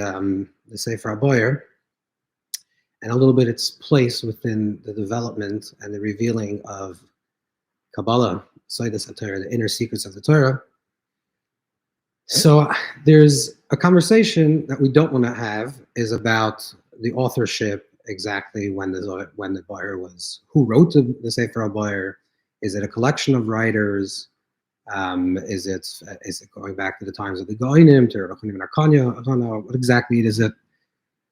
the Sefer Ha-Bahir, and a little bit its place within the development and the revealing of Kabbalah, Seidas HaTorah, the inner secrets of the Torah. So there's a conversation that we don't want to have is about the authorship, exactly when the Bahir was, who wrote the Sefer Ha-Bahir. Is it a collection of writers? Is it going back to the times of the Goinim, to Rochanim and Arkanya? I don't know what exactly it is. But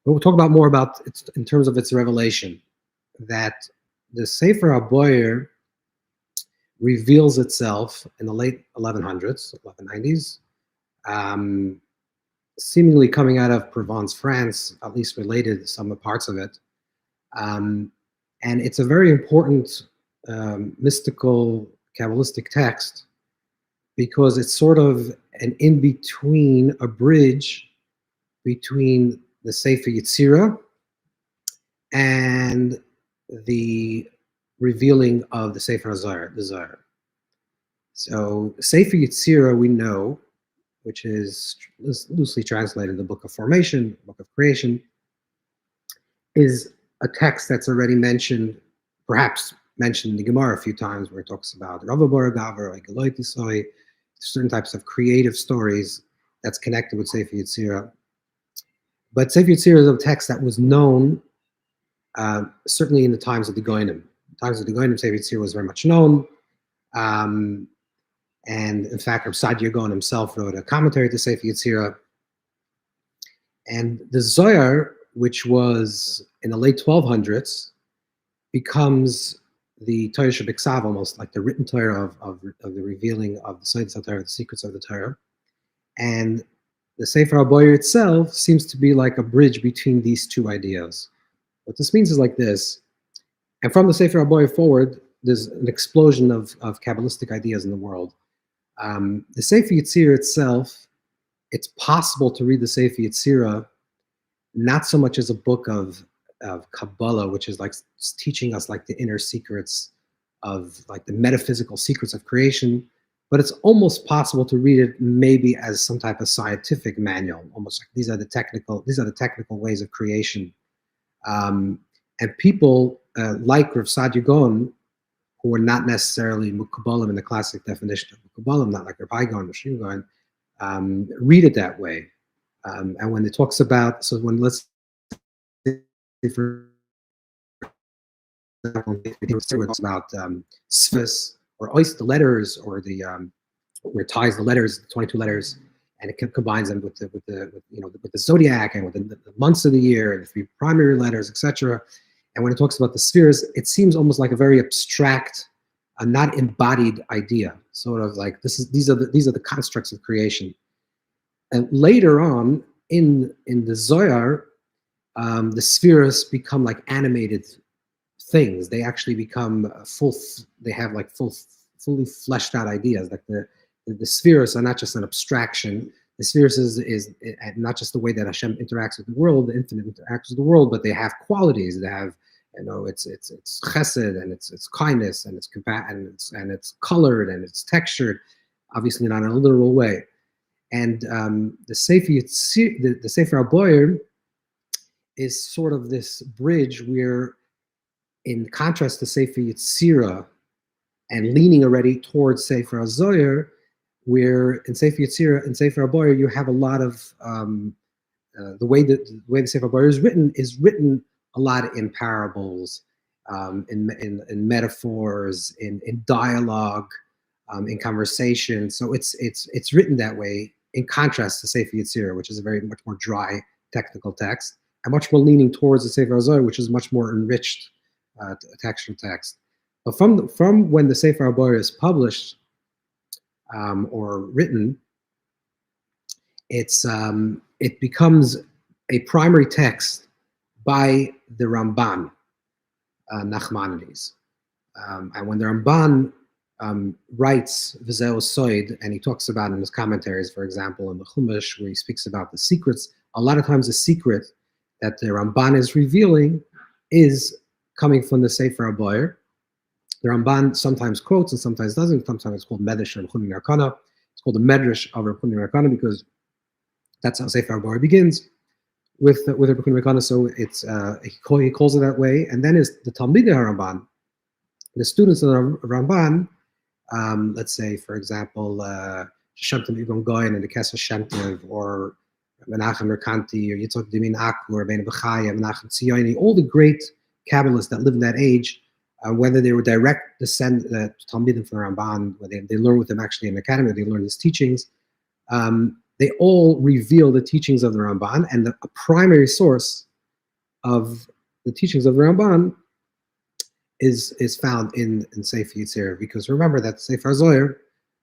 we'll talk about more about it in terms of its revelation. That the Sefer Ha-Bahir reveals itself in the late 1100s, 1190s, seemingly coming out of Provence, France, at least related to some parts of it. And it's a very important mystical Kabbalistic text, because it's sort of an in-between, a bridge between the Sefer Yetzirah and the revealing of the Sefer Ha-Zohar, the Zohar. So Sefer Yetzirah, we know, which is loosely translated the Book of Formation, Book of Creation, is a text that's already mentioned, perhaps mentioned in the Gemara a few times, where it talks about Rava Gavar, like Eloitisoi, certain types of creative stories that's connected with Sefer Yetzirah. But Sefer Yetzirah is a text that was known certainly in the times of the Goinim. Times of the Goinim, Sefer Yetzirah was very much known. And in fact, Rav Sadia Gaon himself wrote a commentary to Sefer Yetzirah. And the Zohar, which was in the late 1200s, becomes the Torah Shebiksav, almost like the written Torah of the revealing of the Seidas HaTorah, the secrets of the Torah. And the Sefer Ha-Bahir itself seems to be like a bridge between these two ideas. What this means is like this, and from the Sefer Ha-Bahir forward, there's an explosion of Kabbalistic ideas in the world. The Sefer Yetzirah itself, it's possible to read the Sefer Yetzirah not so much as a book of Kabbalah, which is like teaching us like the inner secrets of like the metaphysical secrets of creation, but it's almost possible to read it maybe as some type of scientific manual, almost like these are the technical ways of creation. And people like Rav Sadia Gaon, who are not necessarily Mukabbalim in the classic definition of Mukabbalim, not like Rabbi Gaon or Shim Gaon, read it that way. And when it talks about, so when let's say for example, it talks about Sfis or the letters, or the where it ties the letters, the 22 letters, and it combines them with the zodiac and with the months of the year and the 3 primary letters, etc. And when it talks about the spheres, it seems almost like a very abstract, not embodied idea, sort of like these are the constructs of creation. And later on in the Zohar, the spheres become like animated things. They actually become they have like fully fleshed out ideas. Like the spheres are not just an abstraction. The spheres is not just the way that Hashem interacts with the world, the infinite interacts with the world, but they have qualities. They have, it's chesed, and it's kindness, and it's colored, and it's textured, obviously not in a literal way. And the Sefer Ha-Bahir is sort of this bridge where, in contrast to Sefer Yetzirah, and leaning already towards Sefer Ha-Zohar, where in Sefer Yetzirah and Sefer Ha-Bahir you have a lot of the way the Sefer Ha-Bahir is written a lot in parables, in metaphors, in dialogue, in conversation. So it's written that way, in contrast to Sefer Yetzirah, which is a very much more dry technical text, and much more leaning towards the Sefer Ha-Zohar, which is much more enriched textual text. But from when the Sefer Ha-Bahir is published or written, it becomes a primary text by the Ramban, Nachmanides. And when the Ramban writes V'zeu Soid, and he talks about in his commentaries, for example, in the Chumash, where he speaks about the secrets, a lot of times the secret that the Ramban is revealing is coming from the Sefer Ha-Bahir. The Ramban sometimes quotes and sometimes doesn't. Sometimes it's called Medrash of Rochanim and Arkana. It's called the Medrash of Rochanim and Arkana because that's how Sefer Ha-Bahir begins. with Rabbi Mekana. So it's he calls it that way. And then is the Talmidei HaRamban, the students of the Ramban. Let's say, for example, Shem Tov Ibn Goyen and the Kesser Shem Tov, or Menachem Merkanti, or Yitzhak Dimin Aku, or Ben Bechaya, Menachem Tzioni, all the great Kabbalists that lived in that age, whether they were direct Talmidim from the Ramban, whether they learned with him actually in the academy, they learned his teachings, they all reveal the teachings of the Ramban, and a primary source of the teachings of the Ramban is found in Sefer Yitzir, because remember that Sefer Zohar,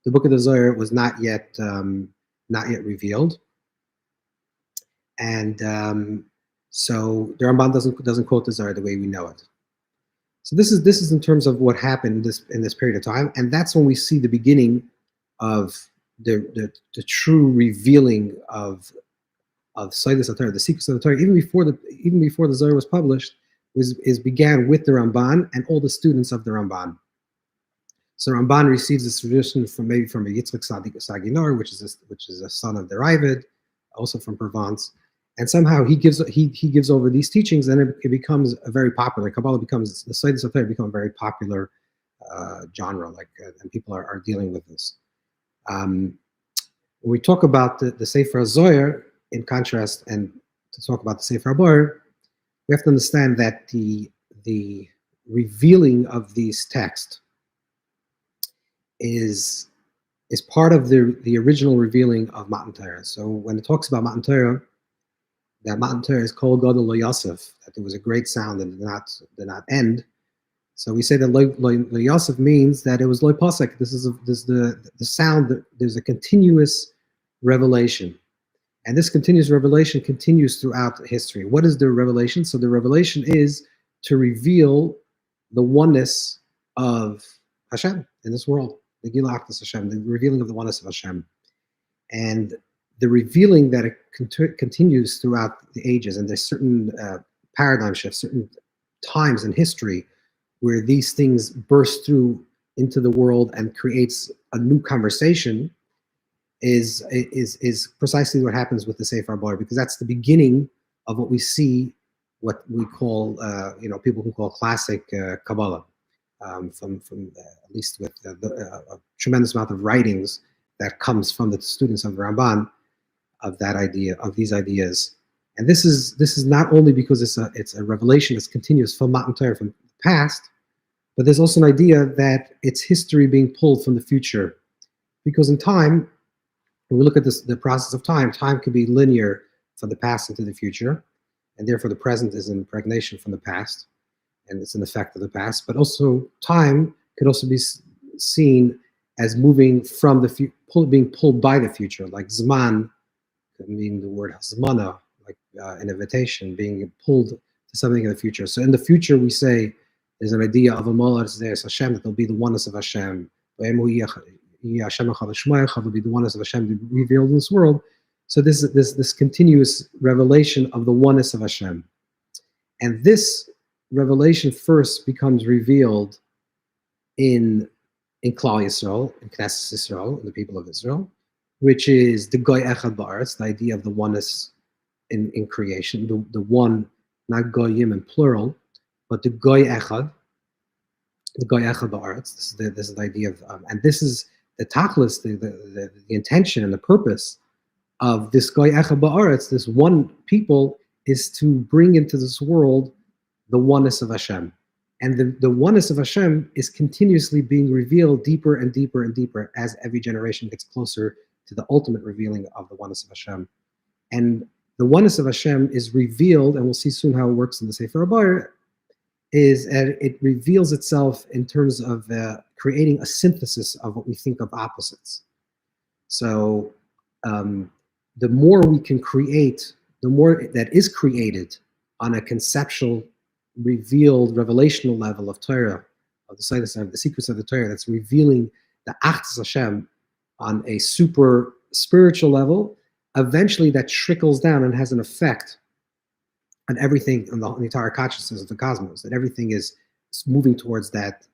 the book of the Zohar, was not yet revealed, and so the Ramban doesn't quote the Zohar the way we know it. So this is in terms of what happened in this period of time, and that's when we see the beginning of the true revealing of Seidas HaTorah, the secrets of the Torah, even before the Zohar was published. Began with the Ramban and all the students of the Ramban. So Ramban receives this tradition from a Yitzchak Saginor, which is a son of the Ravid, also from Provence, and somehow he gives over these teachings, and it becomes a very popular. Kabbalah becomes the Seidas HaTorah become a very popular genre, and people are dealing with this. When we talk about the Sefer HaZohar, in contrast, and to talk about the Sefer Ha-Bahir, we have to understand that the revealing of these texts is part of the original revealing of Matan Torah. So when it talks about Matan Torah, that Matan Torah is called Gadol Lo Yosef, that there was a great sound and did not end. So we say that Lo Yosef means that it was Lo Pasek. This is the sound. There's a continuous revelation. And this continuous revelation continues throughout history. What is the revelation? So the revelation is to reveal the oneness of Hashem in this world, the Gila Akdas Hashem, the revealing of the oneness of Hashem. And the revealing that it continues throughout the ages. And there's certain paradigm shifts, certain times in history where these things burst through into the world and creates a new conversation. Is precisely what happens with the Sefer Ha-Bahir, because that's the beginning of what we see, what we call, people can call classic Kabbalah, from at least with a tremendous amount of writings that comes from the students of the Ramban, of that idea, of these ideas. And this is not only because it's a revelation that's continuous from Matan Torah, from the past, but there's also an idea that it's history being pulled from the future, because in time, when we look at the process of time can be linear from the past into the future, and therefore the present is an impregnation from the past, and it's an effect of the past. But also time could also be seen as moving from the being pulled by the future, like Zman, meaning the word Zmana, like an invitation, being pulled to something in the future. So in the future, we say there's an idea of a Molar there's Hashem, that there'll be the oneness of Hashem. Hashem will be the oneness of Hashem revealed in this world. So this continuous revelation of the oneness of Hashem, and this revelation first becomes revealed in Klal Yisrael, in Knesset Yisrael, in the people of Israel, which is the Goy Echad Ba'aretz, the idea of the oneness in creation, the one, not Goyim in plural, but the Goy Echad, Ba'aretz. This is the idea of, and this is the tachlis, the intention and the purpose of this Goy Echad Ba'aretz, this one people, is to bring into this world the oneness of Hashem. And the oneness of Hashem is continuously being revealed deeper and deeper and deeper as every generation gets closer to the ultimate revealing of the oneness of Hashem. And the oneness of Hashem is revealed, and we'll see soon how it works in the Sefer Ha-Bahir, is that it reveals itself in terms of creating a synthesis of what we think of opposites. So the more we can create, the more that is created on a conceptual, revealed, revelational level of Torah, of the Seidas, of the secrets of the Torah, that's revealing the Achdus Hashem on a super spiritual level, eventually that trickles down and has an effect on everything, on the entire consciousness of the cosmos, that everything is moving towards that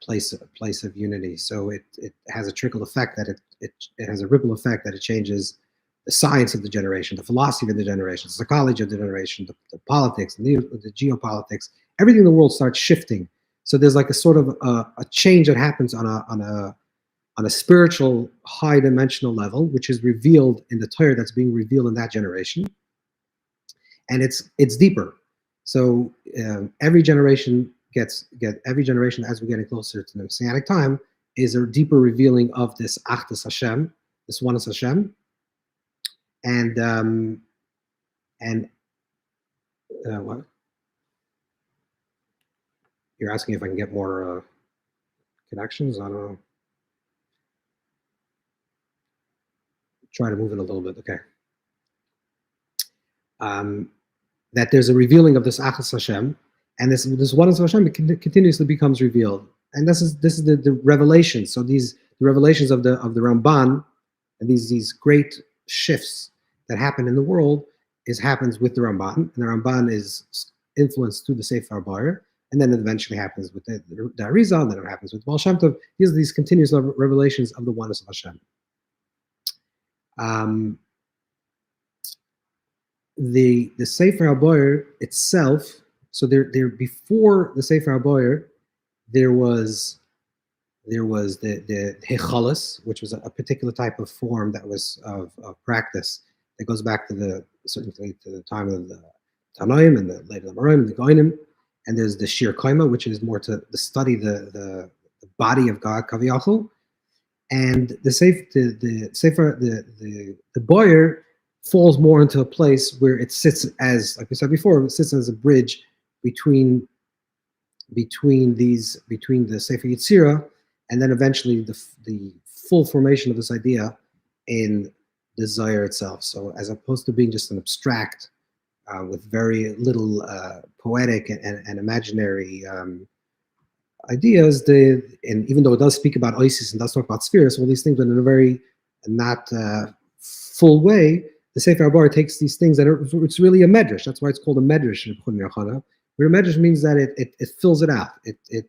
place of unity. So it has a trickle effect, that it has a ripple effect, that it changes the science of the generation, the philosophy of the generation, the psychology of the generation, the politics, the geopolitics. Everything in the world starts shifting. So there's like a sort of a change that happens on a spiritual high dimensional level, which is revealed in the Torah that's being revealed in that generation, and it's deeper. So every generation every generation as we're getting closer to the Messianic time is a deeper revealing of this Achdus Hashem, this oneness Hashem, and what? You're asking if I can get more connections? I don't know. Try to move it a little bit. Okay. That there's a revealing of this Achdus Hashem, and this oneness of Hashem continuously becomes revealed, and this is the revelation. So the revelations of the Ramban, and these great shifts that happen in the world happens with the Ramban, and the Ramban is influenced through the Sefer Ha-Bahir, and then it eventually happens with the Arizal, and then it happens with Baal Shem Tov. These are these continuous revelations of the oneness of Hashem. The Sefer Ha-Bahir itself, so there before the Sefer Ha-Bahir, there was the Hechalos, which was a particular type of form that was of practice that goes back to certainly to the time of the Tanoim and the later the Amoraim and the Goinim, and there's the Shir Koima, which is more to study the body of God, Kaviyachol, and the Bahir falls more into a place where it sits as, like we said before, it sits as a bridge between the Sefer Yetzirah and then eventually the full formation of this idea in the Zohar itself. So as opposed to being just an abstract with very little poetic and imaginary ideas, and even though it does speak about Isis and does talk about Sefirot, all these things, but in a very not full way, the Sefer Ha-Bahir takes these things it's really a medrash. That's why it's called a medrash in B'chun Yachana. Where a medrash means that it fills it out. It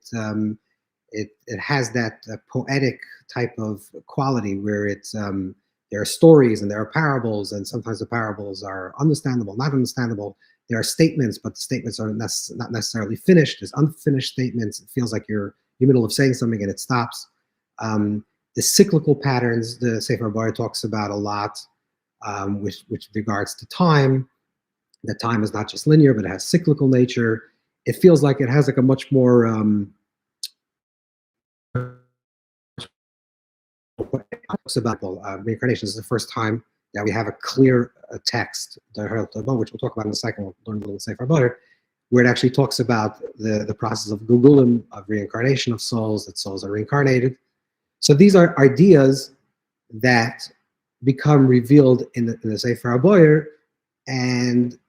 has that poetic type of quality where there are stories and there are parables, and sometimes the parables are understandable, not understandable. There are statements, but the statements are not necessarily finished. There's unfinished statements. It feels like you're in the middle of saying something and it stops. The cyclical patterns the Sefer Ha-Bahir talks about a lot, with regards to time. That time is not just linear, but it has cyclical nature. It feels like it has like a much more talks about reincarnation. This is the first time that we have a clear text, which we'll talk about in a second. We'll learn a little Sefer Ha-Bahir, where it actually talks about the process of Gugulim, of reincarnation of souls, that souls are reincarnated. So these are ideas that become revealed in the Sefer Ha-Bahir, and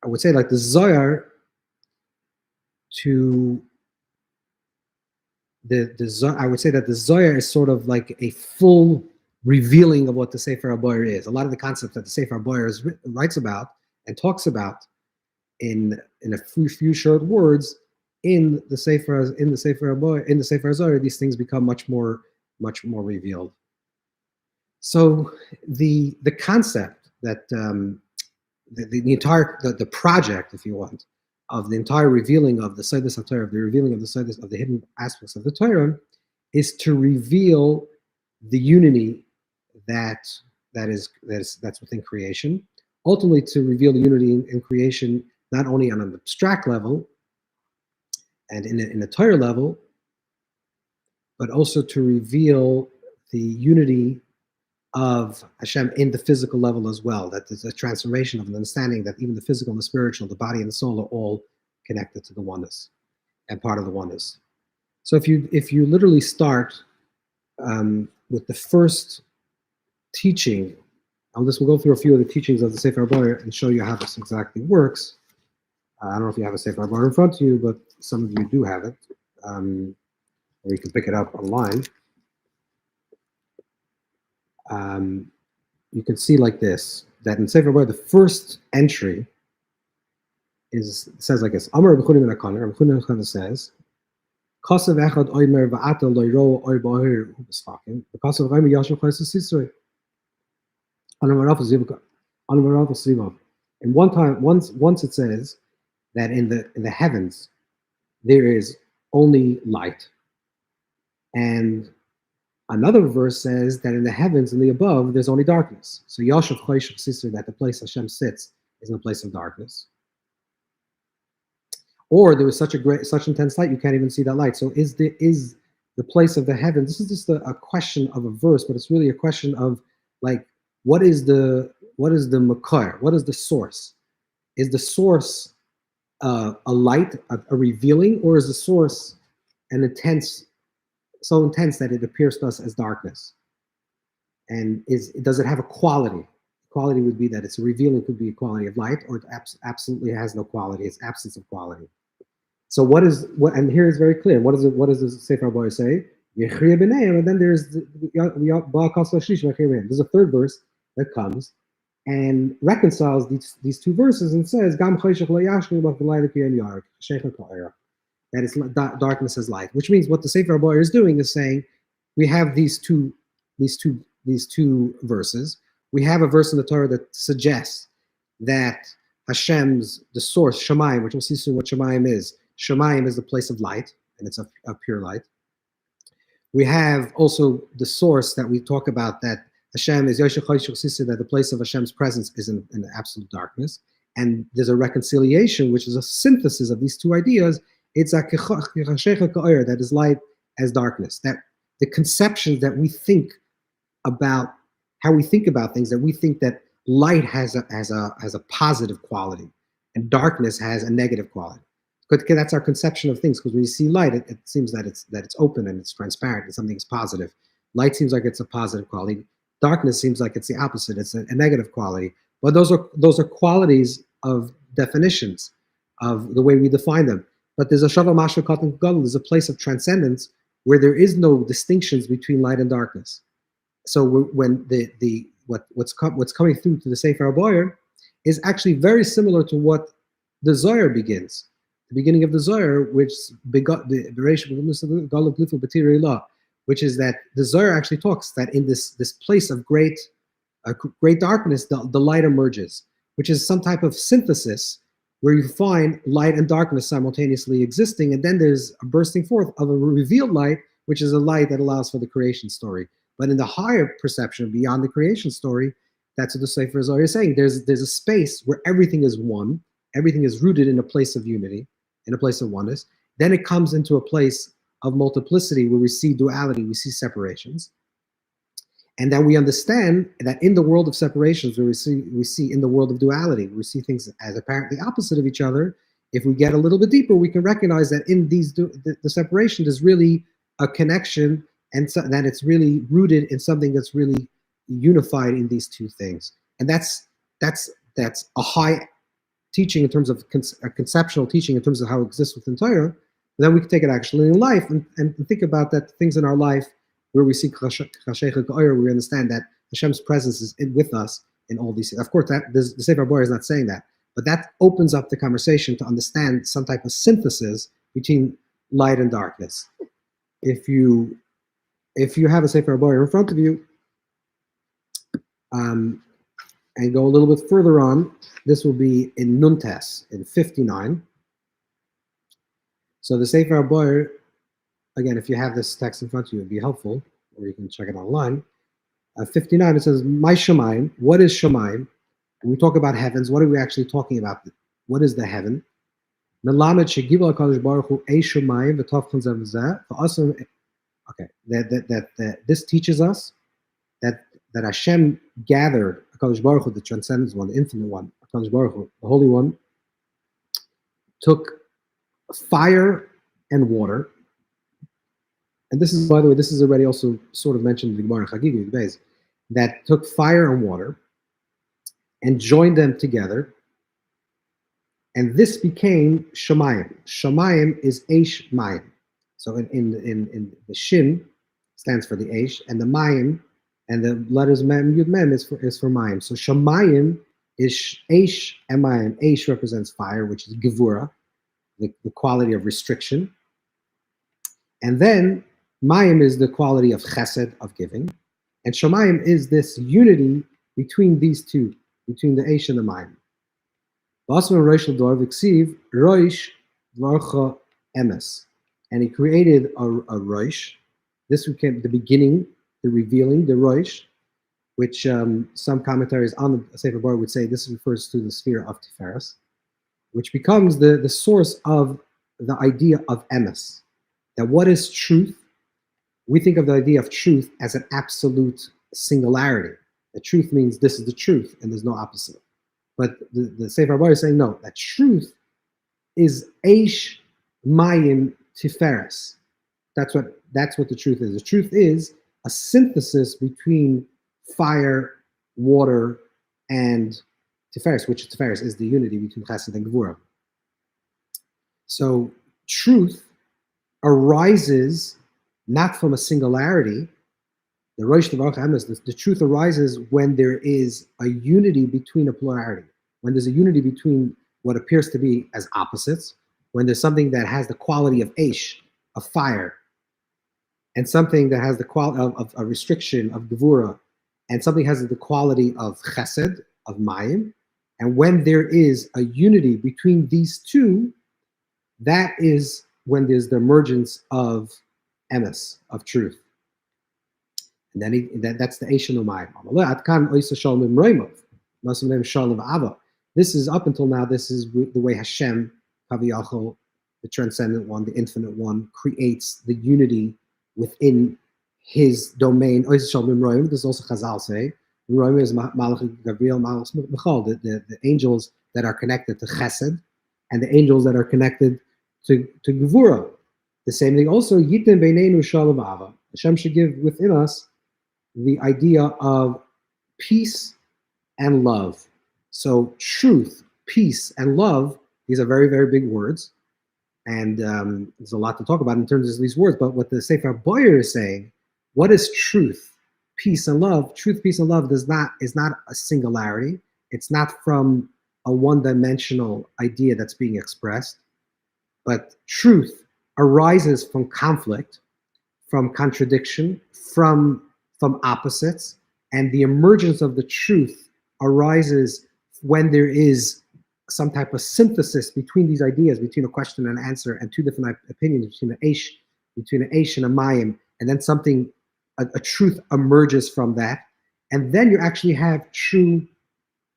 I would say like the Zohar I would say that the Zohar is sort of like a full revealing of what the Sefer Ha-Bahir is. A lot of the concepts that the Sefer Ha-Bahir writes about and talks about in a few short words in the Sefer Ha-Bahir, in the Sefer Zohar, these things become much more revealed. So the concept that the entire project, if you want, of the entire revealing of the Seidos HaTorah, of the revealing of the Seidos, of the hidden aspects of the Torah, is to reveal the unity that's within creation. Ultimately, to reveal the unity in creation, not only on an abstract level and in a Torah level, but also to reveal the unity of Hashem in the physical level as well. That there's a transformation of an understanding that even the physical and the spiritual, the body and the soul are all connected to the oneness and part of the oneness. So if you literally start with the first teaching, we'll go through a few of the teachings of the Sefer Ha-Bahir and show you how this exactly works. I don't know if you have a Sefer Ha-Bahir in front of you, but some of you do have it, or you can pick it up online. You can see like this, that in Sefer Ha-Bahir, the first entry says like this. Amar B'chuni min HaKaner, B'chuni min says, Kasav echad oimer va'ata loiro oir ba'ahir u'b'sfakim, v'kasav reimer yashem chayes Sisrei. And once it says that in the heavens there is only light, and another verse says that in the heavens and the above there's only darkness. So Yashav Choishav Sister, that the place Hashem sits is in a place of darkness. Or there was such intense light you can't even see that light. So is the place of the heavens? This is just a question of a verse, but it's really a question of like what is the makar? What is the source? Is the source a light, a revealing, or is the source an intense, so intense that it appears to us as darkness? And does it have a quality? Quality would be that it's a revealing, could be a quality of light, or it absolutely has no quality. It's absence of quality. So and here is very clear. What does the Sefer Ha-Bahir say? And then there's there's a third verse that comes and reconciles these two verses and says, that is darkness as light, which means what the Sefer Ha-Bahir is doing is saying we have these two verses. We have a verse in the Torah that suggests that Hashem's, the source, Shemayim, which we'll see soon what Shemayim is. Shemayim is the place of light, and it's a pure light. We have also the source that we talk about, that Hashem is Yoshech Choishav Sisir, that the place of Hashem's presence is in absolute darkness. And there's a reconciliation, which is a synthesis of these two ideas. It's a that is light as darkness. That the conceptions that we think about, how we think about things, that we think that light has a positive quality and darkness has a negative quality. But that's our conception of things, because when you see light, it seems that it's open and it's transparent and something is positive. Light seems like it's a positive quality. Darkness seems like it's the opposite. It's a negative quality. But those are qualities of definitions of the way we define them. But there's a Shava Mashra Katan Gadol, there's a place of transcendence where there is no distinctions between light and darkness. So when what's coming through to the Sefer Ha-Bahir is actually very similar to what the Zohar begins. The beginning of the Zohar, which begot which is that the Zohar actually talks that in this place of great darkness, the light emerges, which is some type of synthesis where you find light and darkness simultaneously existing, and then there's a bursting forth of a revealed light, which is a light that allows for the creation story. But in the higher perception, beyond the creation story, that's what the Sefer Zohar is saying. There's a space where everything is one, everything is rooted in a place of unity, in a place of oneness. Then it comes into a place of multiplicity where we see duality, we see separations. And then we understand that in the world of separations, where we see in the world of duality, we see things as apparently opposite of each other. If we get a little bit deeper, we can recognize that in the separation, there's really a connection, and so that it's really rooted in something that's really unified in these two things. And that's a high teaching in terms of a conceptual teaching in terms of how it exists within Torah. And then we can take it actually in life and think about that things in our life where we see where we understand that Hashem's presence is with us in all these things. Of course, the Sefer Ha-Bahir is not saying that, but that opens up the conversation to understand some type of synthesis between light and darkness. If you have a Sefer Ha-Bahir in front of you, and go a little bit further on, this will be in Nuntes, in 59. So the Sefer Ha-Bahir, again, if you have this text in front of you, it would be helpful, or you can check it online. 59, it says, My Shemayim, what is Shemayim? When we talk about heavens, what are we actually talking about? What is the heaven? Okay, this teaches us that Hashem gathered HaKadosh Baruch Hu, the transcendent one, the infinite one, HaKadosh Baruch Hu, the Holy One, took fire and water. And this is, by the way, this is already also sort of mentioned in the Gemara Chagigi, the Beis, that took fire and water and joined them together. And this became Shemayim. Shemayim is Eish Mayim. So in the Shin stands for the Eish, and the Mayim, and the letters Mem, Yud Mem is for Mayim. So Shemayim is Eish and Mayim. Eish represents fire, which is Gevura, the quality of restriction. And then Mayim is the quality of chesed, of giving. And Shemayim is this unity between these two, between the Eish and the Mayim. Roish Dvarcha Emes. And he created a Roish. This became the beginning, the revealing, the Roish, which some commentaries on the Sefer Ha-Bahir would say this refers to the sphere of Tiferes, which becomes the source of the idea of Emes. That what is truth? We think of the idea of truth as an absolute singularity. The truth means this is the truth and there's no opposite. But the Sefer Ha-Bahir is saying no, that truth is Eish Mayim Tiferes. That's what the truth is. The truth is a synthesis between fire, water, and Tiferes, which Tiferes is the unity between Chesed and Gevurah. So truth arises not from a singularity. The Rosh Dvarcha Emes, the truth arises when there is a unity between a plurality, when there's a unity between what appears to be as opposites, when there's something that has the quality of Eish, of fire, and something that has the quality of a restriction of Gevurah, and something has the quality of Chesed, of Mayim. And when there is a unity between these two, that is when there's the emergence of Emes, of truth. And then that's the Eish and Mayim. This is up until now, this is the way Hashem, Kaviyachol, the transcendent one, the infinite one, creates the unity within his domain. This is also Chazal say. Is the angels that are connected to Chesed and the angels that are connected to Gevurah. The same thing also, Yitin Beineinu Shalom Ava. Hashem should give within us the idea of peace and love. So truth, peace, and love, these are very, very big words. And there's a lot to talk about in terms of these words. But what the Sefer Ha-Bahir is saying, what is truth, peace, and love? Truth, peace, and love is not a singularity. It's not from a one-dimensional idea that's being expressed. But truth arises from conflict, from contradiction, from opposites. And the emergence of the truth arises when there is some type of synthesis between these ideas, between a question and an answer, and two different opinions, between an Eish and a Mayim, and then a truth emerges from that, and then you actually have true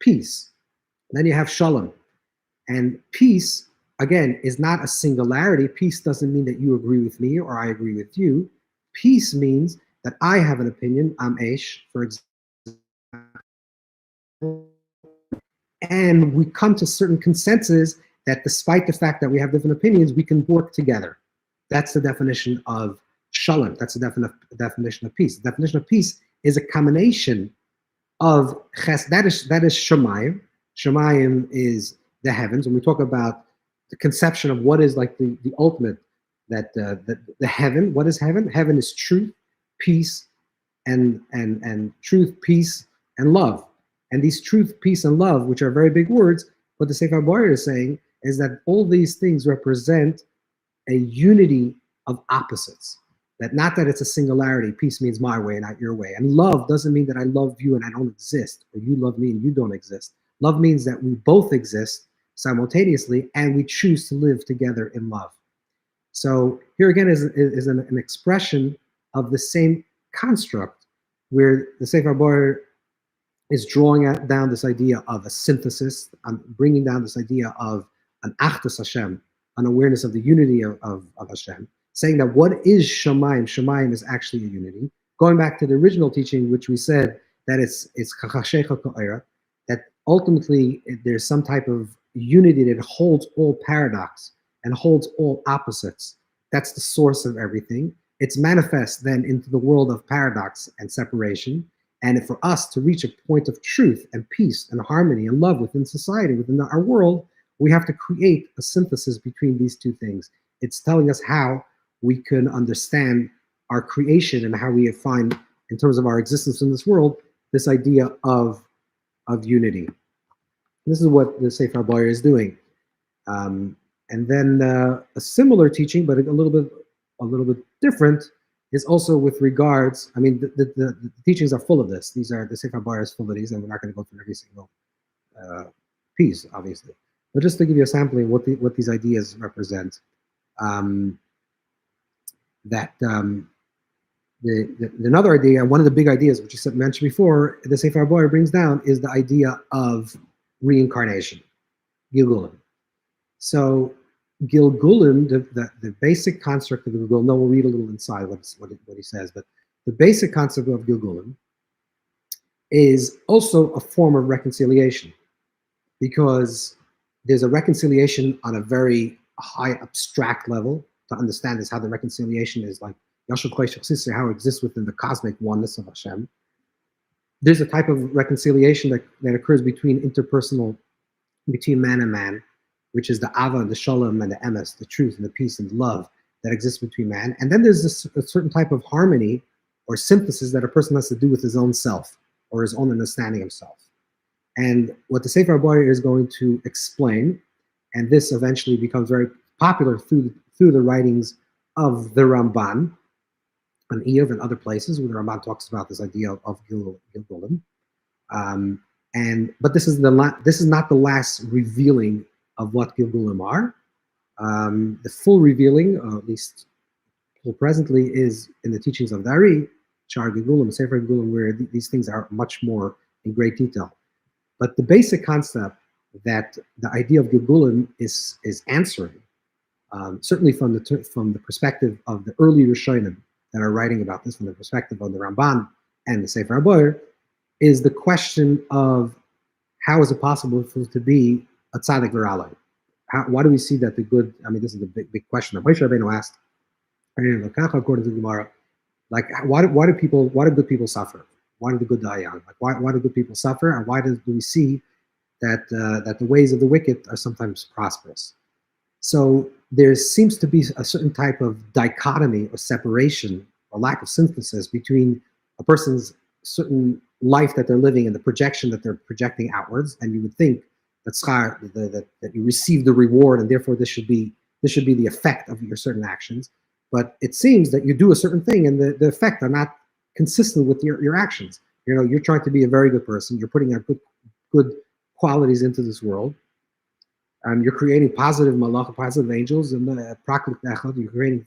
peace. And then you have Shalom. And peace, again, is not a singularity. Peace doesn't mean that you agree with me or I agree with you. Peace means that I have an opinion, I'm Eish, for example, and we come to certain consensus that despite the fact that we have different opinions, we can work together. That's the definition of Shalom. That's the definition of peace. The definition of peace is a combination of Ches. That is Shemayim. Shemayim is the heavens. When we talk about the conception of what is like the ultimate, that the heaven, what is heaven? Heaven is truth, peace, and truth, peace, and love. And these truth, peace, and love, which are very big words, what the Sefer Ha-Bahir is saying is that all these things represent a unity of opposites. Not that it's a singularity. Peace means my way, not your way. And love doesn't mean that I love you and I don't exist, or you love me and you don't exist. Love means that we both exist simultaneously and we choose to live together in love. So here again is an expression of the same construct, where the Sefer Ha-Bahir is drawing down this idea of a synthesis, bringing down this idea of an Achdus Hashem, an awareness of the unity of Hashem, saying that what is Shemayim? Shemayim is actually a unity. Going back to the original teaching, which we said that it's Chachashecha Ka'ira, that ultimately there's some type of unity that holds all paradox and holds all opposites. That's the source of everything. It's manifest then into the world of paradox and separation. And for us to reach a point of truth and peace and harmony and love within society, within our world, we have to create a synthesis between these two things. It's telling us how we can understand our creation and how we find, in terms of our existence in this world, this idea of unity. This is what the Sefer Ha-Bahir is doing. And then a similar teaching, but a little bit different, is also with regards, I mean, the teachings are full of this. These are, the Sefer Ha-Bahir is full of these, and we're not going to go through every single piece, obviously. But just to give you a sampling of what these ideas represent, another idea, one of the big ideas, which you mentioned before, the Sefer Ha-Bahir brings down, is the idea of reincarnation, Gilgulim. So Gilgulim, the basic construct of Gilgulim, no, we'll read a little inside what he says, but the basic concept of Gilgulim is also a form of reconciliation, because there's a reconciliation on a very high abstract level. To understand is how the reconciliation is like Yashul Kodesh Chassidus, how it exists within the cosmic oneness of Hashem. There's a type of reconciliation that occurs between man and man, which is the Ava and the Shalom and the Emes, the truth and the peace and the love that exists between man. And then there's a certain type of harmony or synthesis that a person has to do with his own self or his own understanding of self. And what the Sefer Ha-Bahir is going to explain, and this eventually becomes very popular through the writings of the Ramban and Eov and other places where the Ramban talks about this idea of Gilgulim. But this is not the last revealing of what Gilgulim are. The full revealing, at least presently, is in the teachings of the Ari, Shar Gilgulim, Sefer Gilgulim, where these things are much more in great detail. But the basic concept that the idea of Gilgulim is answering, certainly from the perspective of the early Rishonim that are writing about this, from the perspective of the Ramban and the Sefer Ha-Bahir, is the question of how is it possible for it to be a tzaddik v'ralai? Why do we see that the good? I mean, this is a big question that Moshe Rabbeinu asked. According to the Gemara, like why do good people suffer? Why do the good die young? Like why do good people suffer? And why do we see that the ways of the wicked are sometimes prosperous? So there seems to be a certain type of dichotomy or separation or lack of synthesis between a person's certain life that they're living and the projection that they're projecting outwards. And you would think that that you receive the reward, and therefore this should be the effect of your certain actions. But it seems that you do a certain thing, and the effect are not consistent with your actions. You know, you're trying to be a very good person. You're putting out good qualities into this world. You're creating positive malach, positive angels, and you're creating,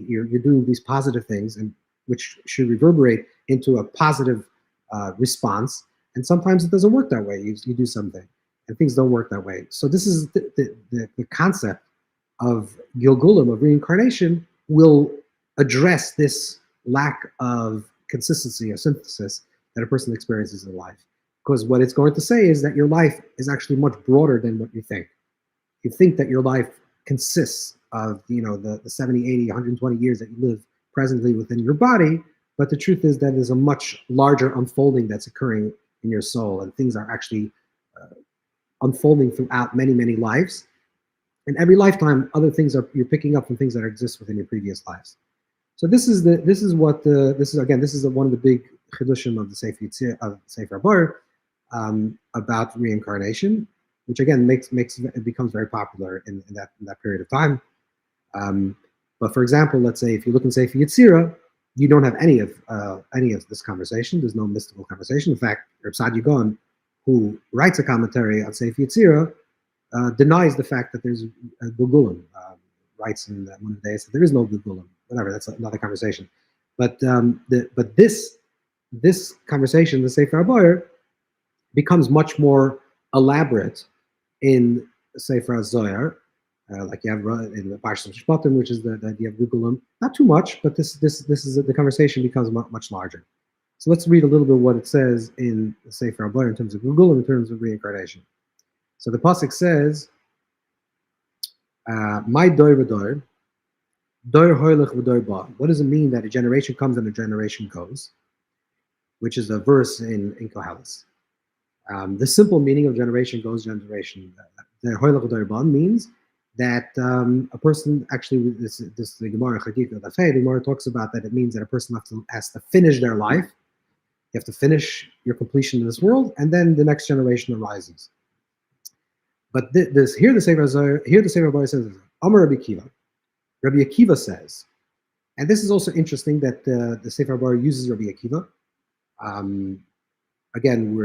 you're doing these positive things, and which should reverberate into a positive response. And sometimes it doesn't work that way. You do something, and things don't work that way. So this is the concept of Gilgulim, of reincarnation, will address this lack of consistency or synthesis that a person experiences in life. Because what it's going to say is that your life is actually much broader than what you think. You think that your life consists of, the 70, 80, 120 years that you live presently within your body, but the truth is that there's a much larger unfolding that's occurring in your soul, and things are actually unfolding throughout many, many lives. And every lifetime, other things you're picking up from things that exist within your previous lives. So this is one of the big chidushim of the Sefer Ha-Bahir about reincarnation, which again it becomes very popular in that period of time. But for example, let's say if you look in Sefer Yetzirah, you don't have any of this conversation. There's no mystical conversation. In fact, Reb Sadia Gaon, who writes a commentary on Sefer Yetzirah, denies the fact that there's a Gilgulim. Writes in one of the days that there is no Gilgulim. Whatever, that's another conversation. But this conversation, the Sefer Ha-Bahir, becomes much more elaborate in Sefer HaZohar, like you have in the Parshas Mishpatim, which is the idea of Gilgulim. Not too much, but this is the conversation becomes much larger. So let's read a little bit what it says in the Sefer Ha-Bahir in terms of Gilgulim, in terms of reincarnation. So the pasuk says, "My dor v'dor, dor hoylech v'dor ba." What does it mean that a generation comes and a generation goes? Which is a verse in Koheles. The simple meaning of generation goes, generation. The hoylech v'dor ba means that a person actually, the Gemara Chagig, the Gemara talks about that. It means that a person has to finish their life. You have to finish your completion in this world, and then the next generation arises. But here the Sefer Ha-Bahir says, Amar Rabbi Akiva. Rabbi Akiva says And this is also interesting that the Sefer Ha-Bahir uses Rabbi Akiva. Again,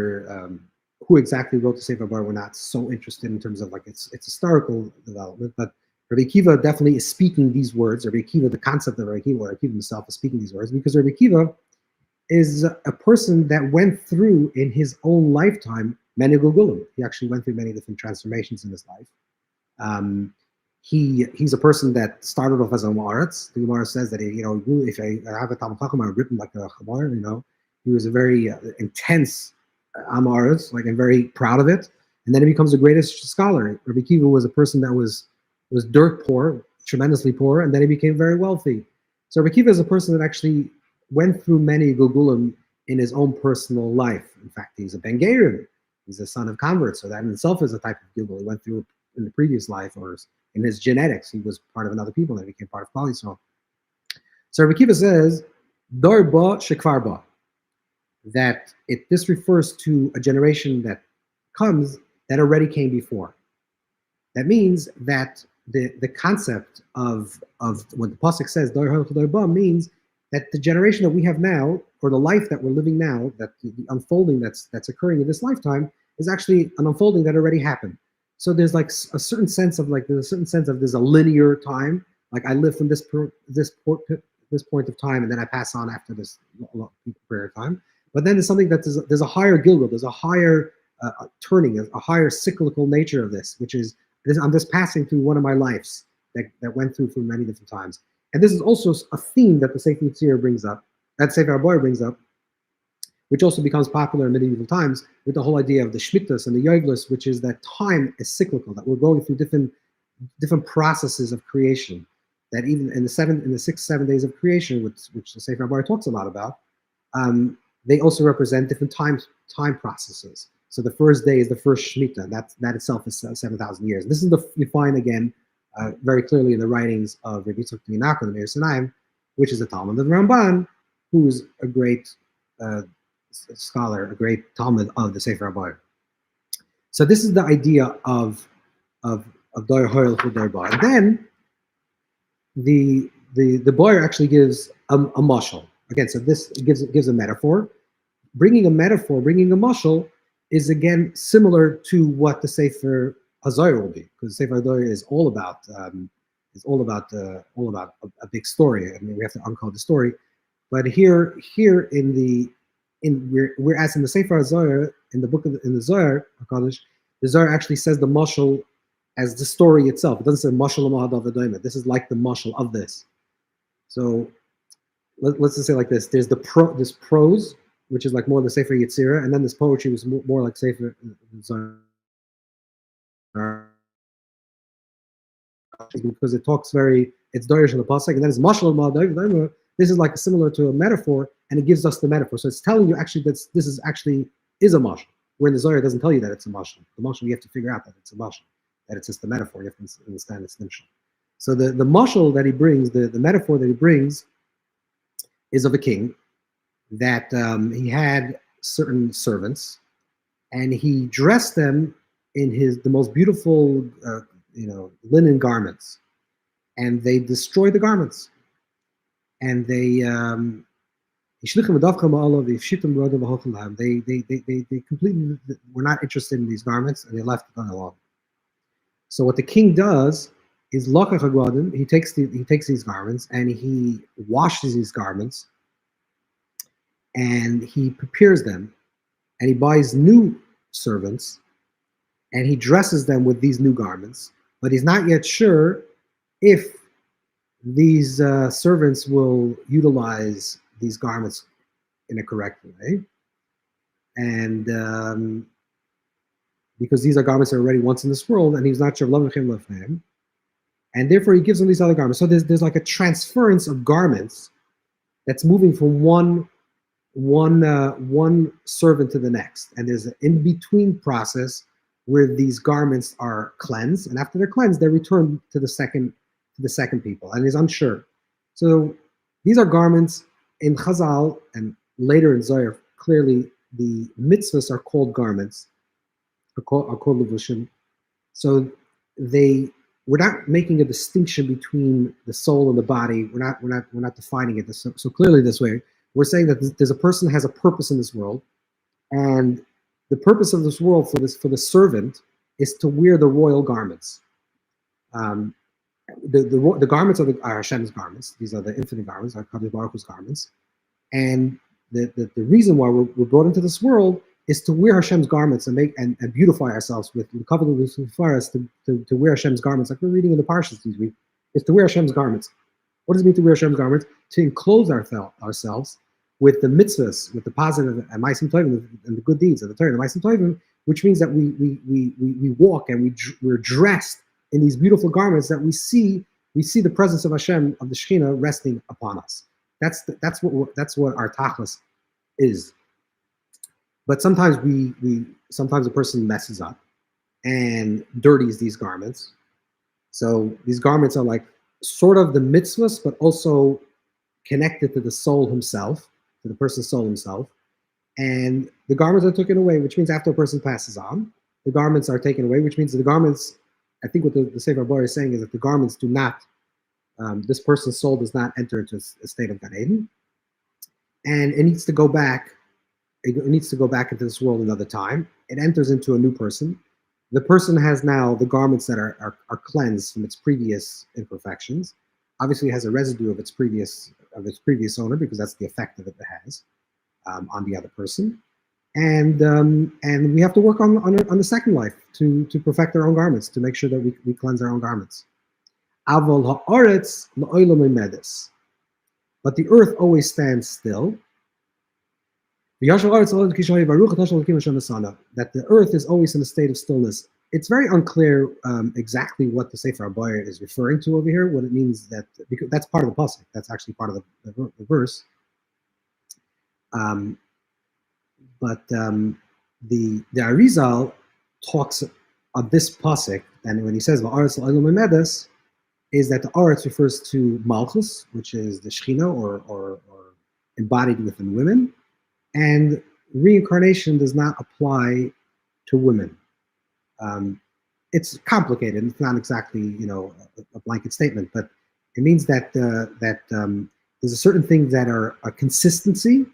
who exactly wrote the Sefer Ha-Bahir, we're not so interested in terms of like its historical development, but Rabbi Akiva definitely is speaking these words. Rabbi Akiva, the concept of Rabbi Akiva himself is speaking these words because Rabbi Akiva is a person that went through in his own lifetime many gulgulim. He actually went through many different transformations in his life. He's a person that started off as a Ma'aretz. The Gemara says that if I have a Talmud Chacham, I'm written like a Chabar. He was a very intense Amaretz, like, and very proud of it. And then he becomes the greatest scholar. Rabbi Akiva was a person that was dirt poor, tremendously poor, and then he became very wealthy. So Rabbi Akiva is a person that actually went through many gulgulim in his own personal life. In fact, he's a Ben Gerim. He's a son of converts, so that in itself is a type of gulgul he went through in the previous life, or in his genetics. He was part of another people that became part of Klal Yisrael. So Rabbi Akiva says, Dor ba shekvar ba, that this refers to a generation that comes that already came before. That means that the concept of when the pasuk says Dor ba means that the generation that we have now, or the life that we're living now, that the unfolding that's occurring in this lifetime is actually an unfolding that already happened. So there's like a certain sense of there's a linear time. Like I live from this point of time, and then I pass on after this period of time. But then there's something that there's a higher gilgul, there's a higher turning, a higher cyclical nature of this, which is I'm just passing through one of my lives that went through many different times. And this is also a theme that the Sefer Yetzirah brings up, that Sefer Ha-Bahir brings up, which also becomes popular in medieval times with the whole idea of the Shmitas and the Yovlis, which is that time is cyclical, that we're going through different processes of creation. That even in the 6-7 days of creation, which the Sefer Ha-Bahir talks a lot about, they also represent different time processes. So the first day is the first Shemitah. That itself is 7,000 years. This is you find again very clearly in the writings of Rabbi Yitzchak Minaka, the Meir Sinai, which is a Talmud of Ramban, who's a great scholar, a great Talmud of the Sefer Ha-Bahir. So this is the idea of Dor Hoil for Dor Ba. And then the Bahir actually gives a mashal. Again, so this gives a metaphor. Bringing a mashal is again similar to what the Sefer Ha-Zohar will be, because the Sefer Ha-Zohar is all about a big story. I mean, we have to uncode the story, but here whereas in the Sefer Ha-Zohar, in the Zohar HaKadosh, the Zohar actually says the mashal as the story itself. It doesn't say mashal l'mahadav v'doimah. This is like the mashal of this. So let's just say like this: there's this prose, which is like more the Sefer Yetzirah, and then this poetry was more like Sefer Zohar, because it talks it's Dorish in the pasuk, and then it's mashal l'mahadav. This is like similar to a metaphor, and it gives us the metaphor. So it's telling you actually that this is a mashal. Where in the Zohar it doesn't tell you that it's a mashal. The mashal, you have to figure out that it's a mashal, that it's just the metaphor. You have to understand its dimension. So the mashal that he brings, the metaphor that he brings, is of a king that he had certain servants, and he dressed them in the most beautiful linen garments, and they destroyed the garments, and they completely were not interested in these garments, and they left them alone. So what the king does is he takes these garments and he washes these garments, and he prepares them, and he buys new servants, and he dresses them with these new garments, but he's not yet sure if these servants will utilize these garments in a correct way, and because these are garments that are already once in this world, and he's not sure of him, and therefore he gives them these other garments. So there's like a transference of garments that's moving from one servant to the next, and there's an in-between process where these garments are cleansed, and after they're cleansed, they're returned to the second people, and he's unsure. So these are garments in Chazal and later in Zohar. Clearly, the mitzvahs are called garments, are called levushim. So they we're not making a distinction between the soul and the body. We're not defining it so clearly this way. We're saying that there's a person has a purpose in this world, and the purpose of this world for the servant is to wear the royal garments. The garments are Hashem's garments. These are the infinite garments, are Kadosh Baruch Hu's garments. And the reason why we're brought into this world is to wear Hashem's garments and beautify ourselves with the covenant for us to wear Hashem's garments, like we're reading in the Parshas this week, is to wear Hashem's garments. What does it mean to wear Hashem's garments? To enclose ourselves with the mitzvahs, with the positive and ma'asim tovim, and the good deeds of the Torah, the ma'asim tovim, which means that we walk and we're dressed in these beautiful garments that we see the presence of Hashem, of the Shekhinah, resting upon us. That's what our tachlis is. But sometimes sometimes a person messes up and dirties these garments. So these garments are like sort of the mitzvahs, but also connected to the soul himself, to the person's soul himself. And the garments are taken away, which means after a person passes on, the garments are taken away, which means that the garments, I think what the Sefer Ha-Bahir is saying is that the garments do not, this person's soul does not enter into a state of Gan Eden. And it needs to go back. It needs to go back into this world another time. It enters into a new person. The person has now the garments that are cleansed from its previous imperfections. Obviously, it has a residue of its previous owner, because that's the effect that it has on the other person. And we have to work on the second life to perfect our own garments, to make sure that we cleanse our own garments. Avol ha'aretz la'olam emedes. But the earth always stands still. That the earth is always in a state of stillness. It's very unclear exactly what the Sefer Ha-Bahir is referring to over here, what it means, that because that's part of the pasuk. That's actually part of the verse. But the Arizal talks of this pasuk, and when he says "Va'aretz la'olam emedes," is that the Aretz refers to Malchus, which is the Shekhinah, or embodied within women. And reincarnation does not apply to women. It's complicated. It's not exactly, a blanket statement, but it means that there's a certain things that are a consistency,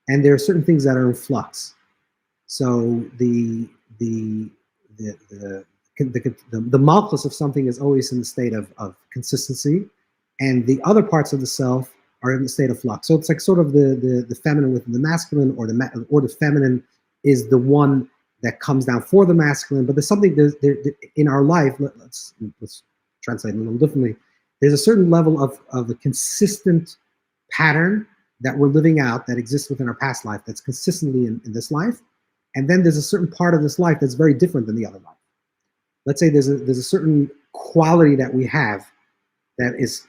and there are certain things that are in flux. So the malchus of something is always in the state of consistency, and the other parts of the self are in the state of flux. So it's like sort of the feminine within the masculine, or the feminine is the one that comes down for the masculine. But there's something there in our life. Let's translate it a little differently. There's a certain level of a consistent pattern that we're living out that exists within our past life, that's consistently in this life, and then there's a certain part of this life that's very different than the other life. Let's say there's a certain quality that we have that is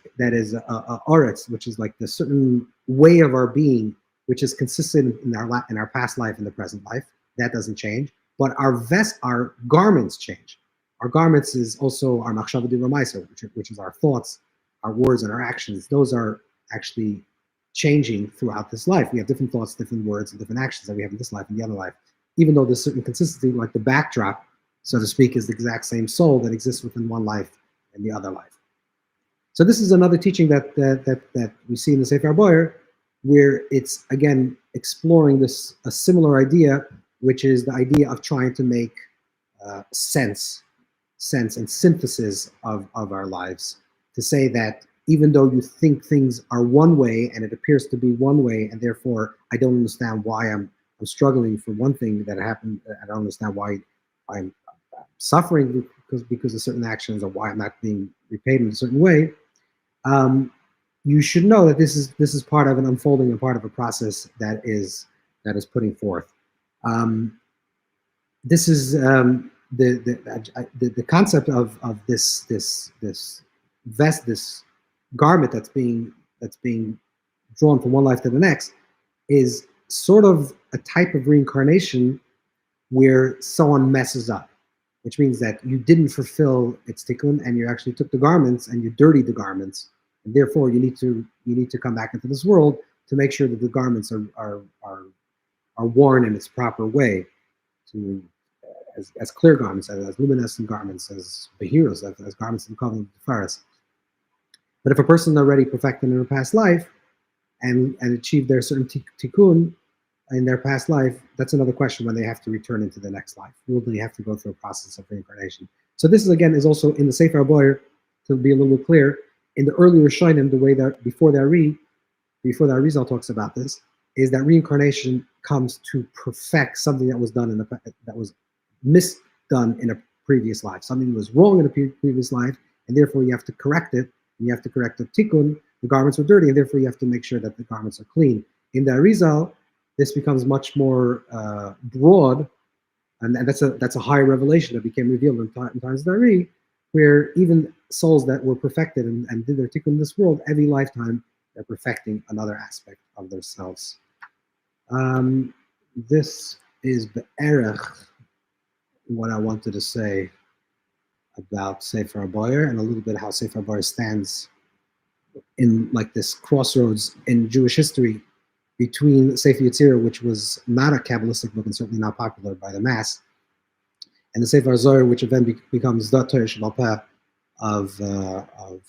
a oretz, which is like the certain way of our being, which is consistent in our past life and the present life. That doesn't change, but our garments change. Our garments is also our machshava d'ramaisa, which is our thoughts, our words, and our actions. Those are actually changing throughout this life. We have different thoughts, different words, and different actions that we have in this life and the other life. Even though there's certain consistency, like the backdrop, so to speak, is the exact same soul that exists within one life and the other life. So this is another teaching that we see in the Sefer Ha-Bahir, where it's again exploring a similar idea, which is the idea of trying to make sense and synthesis of our lives, to say that even though you think things are one way and it appears to be one way, and therefore I don't understand why I'm struggling for one thing that happened, I don't understand why I'm suffering because of certain actions, or why I'm not being repaid in a certain way. You should know that this is part of an unfolding and part of a process that is putting forth. This is the concept of this vest, this garment that's being drawn from one life to the next, is sort of a type of reincarnation where someone messes up, which means that you didn't fulfill its tikkun, and you actually took the garments and you dirtied the garments, and therefore you need to come back into this world to make sure that the garments are worn in its proper way, to as clear garments, as luminescent garments, as behiros, as garments in the covenant of the forest. But if a person already perfected in a past life and achieved their certain tikkun in their past life, that's another question when they have to return into the next life. Will they have to go through a process of reincarnation? So this is again is also in the Sefer Ha-Bahir, to be a little bit clear, in the earlier Shonim, the way that before the Arizal talks about this, is that reincarnation comes to perfect something that was done that was misdone in a previous life. Something was wrong in a previous life, and therefore you have to correct it. And you have to correct the tikkun. The garments were dirty, and therefore you have to make sure that the garments are clean. In the Arizal, this becomes much more broad, and that's a higher revelation that became revealed in times of the Ari, where even souls that were perfected and did their tikkun in this world, every lifetime they're perfecting another aspect of themselves. This is be'erech what I wanted to say about Sefer Ha-Bahir, and a little bit how Sefer Ha-Bahir stands in like this crossroads in Jewish history between Sefer Yetzirah, which was not a Kabbalistic book and certainly not popular by the mass, and the Sefer Ha-Zohar, which then becomes the Torah Sheba'al Peh of